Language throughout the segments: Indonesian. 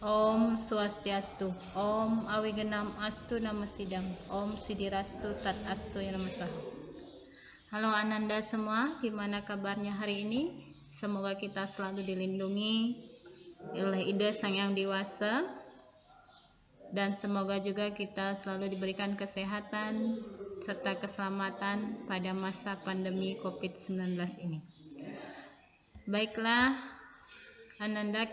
Om Swastiastu, Om Awigenam Astu Namasidam, Om Sidirastu Tat Astu Namasaha. Halo Ananda semua, gimana kabarnya hari ini? Semoga kita selalu dilindungi oleh Ida Sang Yang Dewasa, dan semoga juga kita selalu diberikan kesehatan serta keselamatan pada masa pandemi COVID-19 ini. Baiklah Ananda,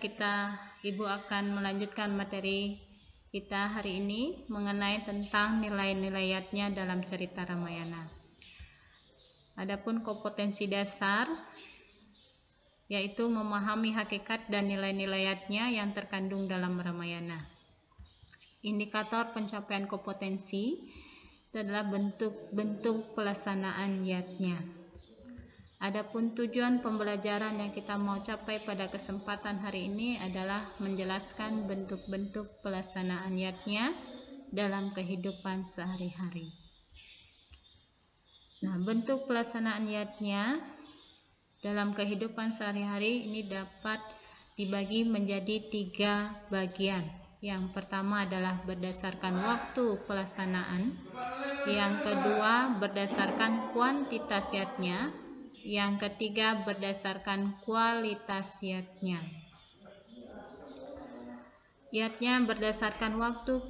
Ibu akan melanjutkan materi kita hari ini mengenai tentang nilai-nilainya dalam cerita Ramayana. Adapun kompetensi dasar yaitu memahami hakikat dan nilai-nilainya yang terkandung dalam Ramayana. Indikator pencapaian kompetensi itu adalah bentuk-bentuk pelaksanaan yatnya. Adapun tujuan pembelajaran yang kita mau capai pada kesempatan hari ini adalah menjelaskan bentuk-bentuk pelaksanaan yatnya dalam kehidupan sehari-hari. Nah, bentuk pelaksanaan yatnya dalam kehidupan sehari-hari ini dapat dibagi menjadi 3 bagian. Yang pertama adalah berdasarkan waktu pelaksanaan, yang kedua berdasarkan kuantitas yatnya, yang ketiga berdasarkan kualitas yatnya. Yatnya berdasarkan waktu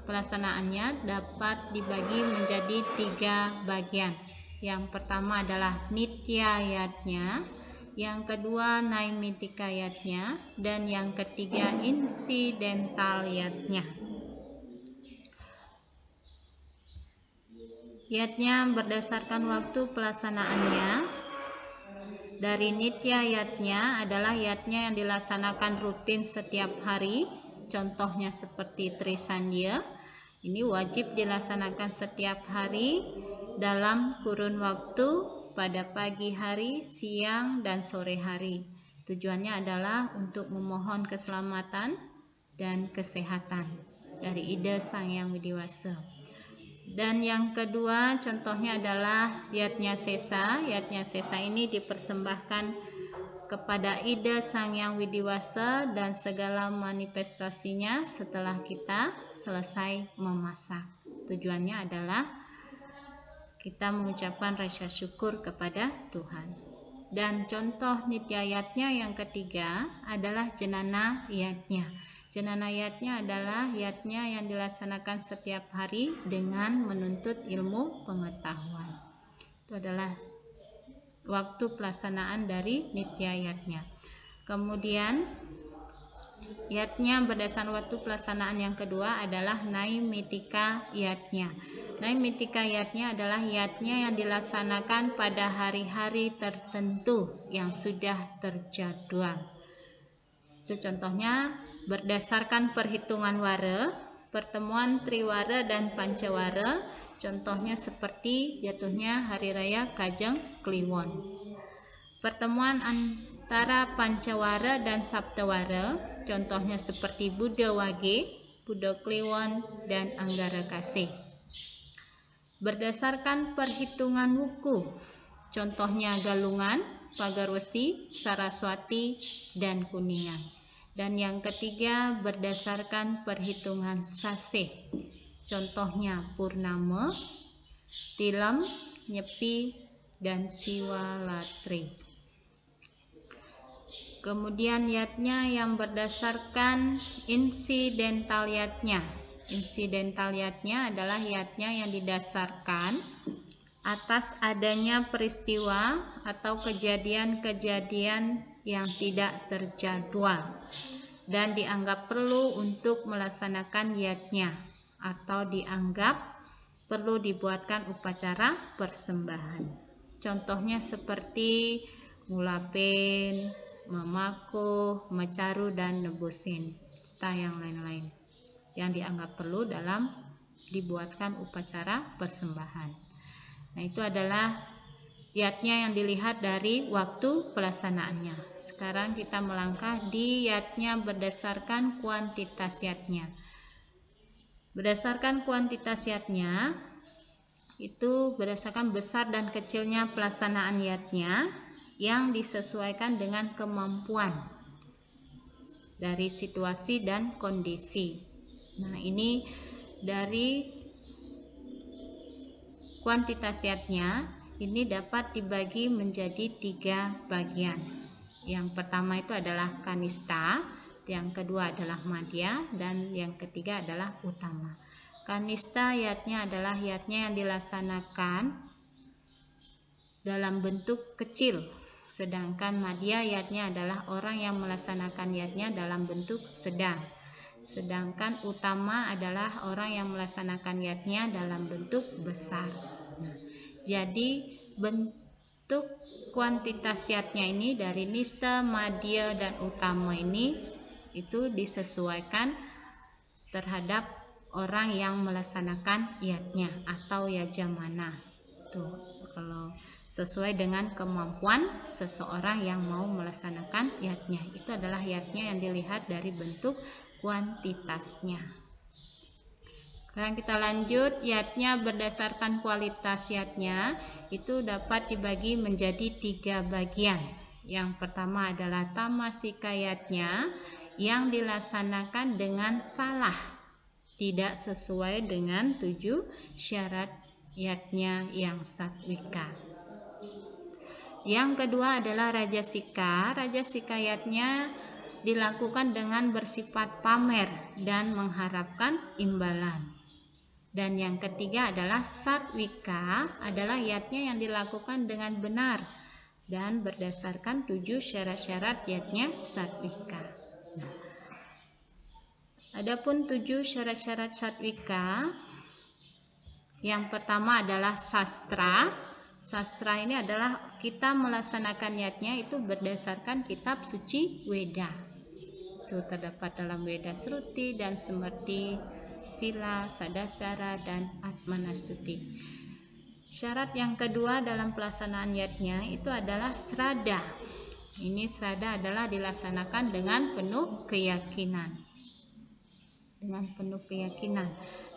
pelaksanaannya dapat dibagi menjadi 3 bagian. Yang pertama adalah nitya yatnya, yang kedua naimitika yatnya, dan yang ketiga insidental yatnya. Yatnya berdasarkan waktu pelaksanaannya. Dari nitya yatnya adalah yatnya yang dilaksanakan rutin setiap hari. Contohnya seperti Trisandya. Ini wajib dilaksanakan setiap hari dalam kurun waktu pada pagi hari, siang, dan sore hari. Tujuannya adalah untuk memohon keselamatan dan kesehatan dari Ida Sang Yang Widiwasa. Dan yang kedua contohnya adalah yatnya sesa. Yatnya sesa ini dipersembahkan kepada Ida Sang Yang Widiwasa dan segala manifestasinya setelah kita selesai memasak. Tujuannya adalah kita mengucapkan rasa syukur kepada Tuhan. Dan contoh nitya yatnya yang ketiga adalah jenana yatnya. Jenana yatnya adalah yatnya yang dilaksanakan setiap hari dengan menuntut ilmu pengetahuan. Itu adalah waktu pelaksanaan dari nitya yatnya. Kemudian yatnya berdasarkan waktu pelaksanaan yang kedua adalah naimitika yatnya. Naimitika yatnya adalah yatnya yang dilaksanakan pada hari-hari tertentu yang sudah terjadwal. Itu contohnya berdasarkan perhitungan wara, pertemuan triwara dan pancawara. Contohnya seperti jatuhnya hari raya Kajeng Kliwon. Pertemuan antara pancawara dan saptawara, contohnya seperti Buddha Wage, Buddha Kliwon, dan Anggara Kasih. Berdasarkan perhitungan wuku, contohnya Galungan, Pagarwesi, Saraswati, dan Kuningan. Dan yang ketiga berdasarkan perhitungan sasih, contohnya Purnama, Tilam, Nyepi, dan Siwalatri. Kemudian yatnya yang berdasarkan insidental yatnya. Insidental yatnya adalah yatnya yang didasarkan atas adanya peristiwa atau kejadian-kejadian yang tidak terjadwal dan dianggap perlu untuk melaksanakan yatnya atau dianggap perlu dibuatkan upacara persembahan. Contohnya seperti ngulapin, memakuh, mecaru, dan nebusin, serta yang lain-lain yang dianggap perlu dalam dibuatkan upacara persembahan. Nah, itu adalah yatnya yang dilihat dari waktu pelaksanaannya. Sekarang kita melangkah di yatnya berdasarkan kuantitas yatnya. Berdasarkan kuantitas yatnya, itu berdasarkan besar dan kecilnya pelaksanaan yatnya yang disesuaikan dengan kemampuan. dari situasi dan kondisi. Nah, ini dari kuantitas yatnya ini dapat dibagi menjadi 3 bagian. Yang pertama itu adalah kanista, yang kedua adalah madya, dan yang ketiga adalah utama. Kanista yatnya adalah yatnya yang dilaksanakan dalam bentuk kecil, sedangkan madya yatnya adalah orang yang melaksanakan yatnya dalam bentuk sedang. Sedangkan utama adalah orang yang melaksanakan yatnya dalam bentuk besar. Nah, jadi bentuk kuantitas yatnya ini dari nista, madya, dan utama ini itu disesuaikan terhadap orang yang melaksanakan yatnya atau yajamana. Tuh, kalau sesuai dengan kemampuan seseorang yang mau melaksanakan yatnya, itu adalah yatnya yang dilihat dari bentuk kuantitasnya. Sekarang kita lanjut, yatnya berdasarkan kualitas yatnya itu dapat dibagi menjadi 3 bagian. Yang pertama adalah tamasika yatnya yang dilaksanakan dengan salah, tidak sesuai dengan 7 syarat yatnya yang satwika. Yang kedua adalah rajasika. Rajasika yatnya dilakukan dengan bersifat pamer dan mengharapkan imbalan. Dan yang ketiga adalah satwika, adalah yatnya yang dilakukan dengan benar dan berdasarkan 7 syarat-syarat yatnya satwika. Nah, adapun 7 syarat-syarat satwika, yang pertama adalah sastra. Sastra ini adalah kita melaksanakan yatnya itu berdasarkan kitab suci Weda. Itu terdapat dalam Weda Sruti dan Smrti, Sila, Sadasara, dan Atmanastuti. Syarat yang kedua dalam pelaksanaan yatnya itu adalah srada. Ini srada adalah dilaksanakan dengan penuh keyakinan.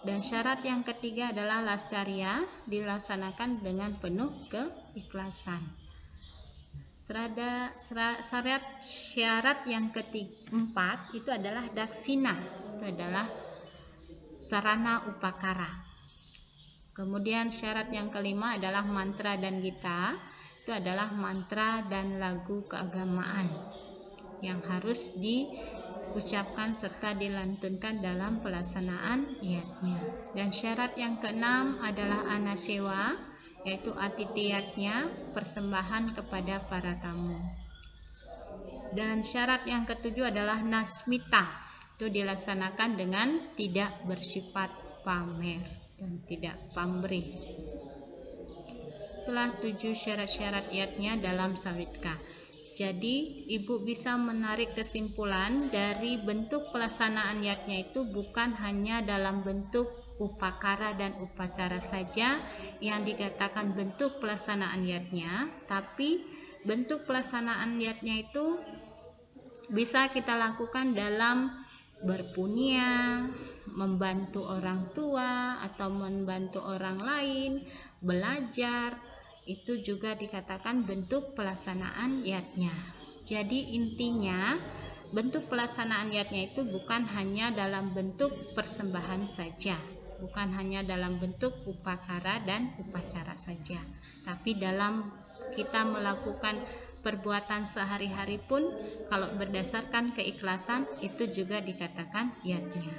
Dan syarat yang ketiga adalah lascarya, dilaksanakan dengan penuh keikhlasan. Syarat yang keempat itu adalah daksina, itu adalah sarana upakara. Kemudian syarat yang kelima adalah mantra dan gita, itu adalah mantra dan lagu keagamaan yang harus diucapkan serta dilantunkan dalam pelaksanaan yatnya. Dan syarat yang keenam adalah anasewa, yaitu atitiyatnya, persembahan kepada para tamu. Dan syarat yang ketujuh adalah nasmita, itu dilaksanakan dengan tidak bersifat pamer dan tidak pamrih. Itulah 7 syarat-syarat yatnya dalam sawitka. Jadi ibu bisa menarik kesimpulan dari bentuk pelaksanaan yatnya itu bukan hanya dalam bentuk upakara dan upacara saja yang dikatakan bentuk pelaksanaan yatnya, tapi bentuk pelaksanaan yatnya itu bisa kita lakukan dalam berpunya, membantu orang tua atau membantu orang lain, belajar, itu juga dikatakan bentuk pelaksanaan yatnya. Jadi intinya bentuk pelaksanaan yatnya itu bukan hanya dalam bentuk persembahan saja, bukan hanya dalam bentuk upakara dan upacara saja, tapi dalam kita melakukan perbuatan sehari-hari pun kalau berdasarkan keikhlasan itu juga dikatakan yatnya.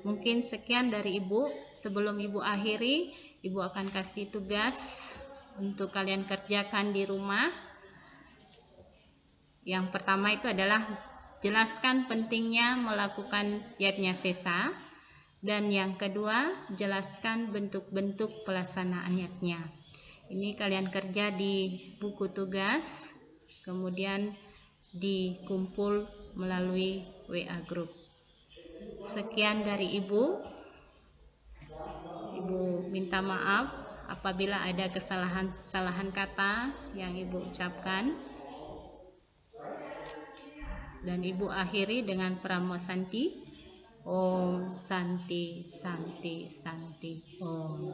Mungkin sekian dari ibu. Sebelum ibu akhiri, ibu akan kasih tugas untuk kalian kerjakan di rumah. Yang pertama itu adalah jelaskan pentingnya melakukan yatnya sesa, dan yang kedua jelaskan bentuk-bentuk pelaksanaan yatnya. Ini kalian kerja di buku tugas, kemudian dikumpul melalui WA group. Sekian dari ibu. Ibu minta maaf apabila ada kesalahan kata yang ibu ucapkan. Dan ibu akhiri dengan Pramo Santi. Om Santi Santi Santi Om.